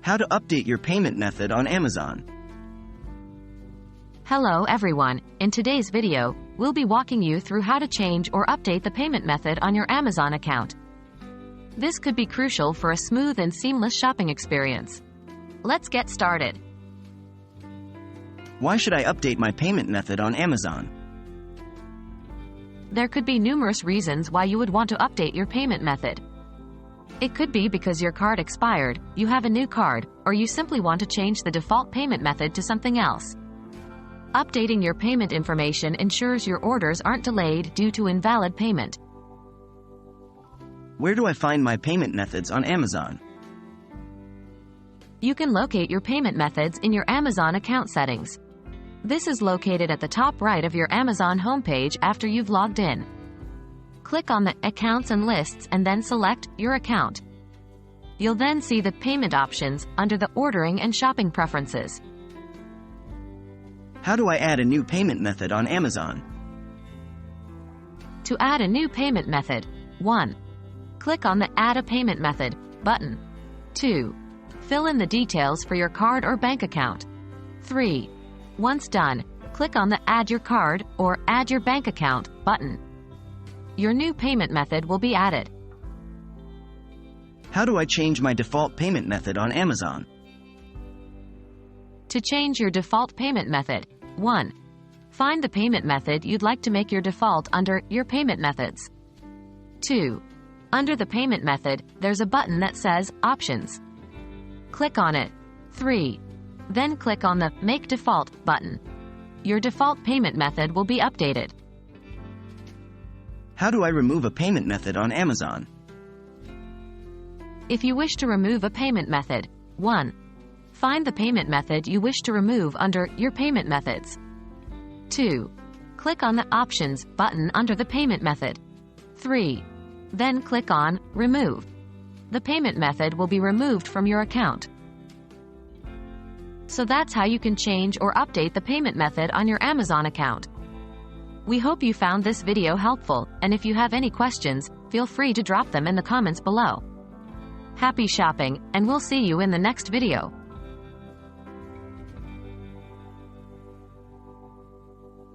How to update your payment method on Amazon. Hello everyone, in today's video, we'll be walking you through how to change or update the payment method on your Amazon account. This could be crucial for a smooth and seamless shopping experience. Let's get started. Why should I update my payment method on Amazon? There could be numerous reasons why you would want to update your payment method. It could be because your card expired, you have a new card, or you simply want to change the default payment method to something else. Updating your payment information ensures your orders aren't delayed due to invalid payment. Where do I find my payment methods on Amazon? You can locate your payment methods in your Amazon account settings. This is located at the top right of your Amazon homepage after you've logged in. Click on the Accounts and Lists and then select your account. You'll then see the payment options under the Ordering and Shopping Preferences. How do I add a new payment method on Amazon? To add a new payment method, 1. Click on the Add a Payment Method button. 2. Fill in the details for your card or bank account. 3. Once done, click on the Add Your Card or Add Your Bank Account button. Your new payment method will be added. How do I change my default payment method on Amazon? To change your default payment method, 1. Find the payment method you'd like to make your default under Your Payment Methods. 2. Under the payment method, there's a button that says Options. Click on it. 3. Then click on the Make Default button. Your default payment method will be updated. How do I remove a payment method on Amazon? If you wish to remove a payment method, 1. Find the payment method you wish to remove under Your Payment Methods. 2. Click on the Options button under the payment method. 3. Then click on Remove. The payment method will be removed from your account. So that's how you can change or update the payment method on your Amazon account. We hope you found this video helpful, and if you have any questions, feel free to drop them in the comments below. Happy shopping, and we'll see you in the next video.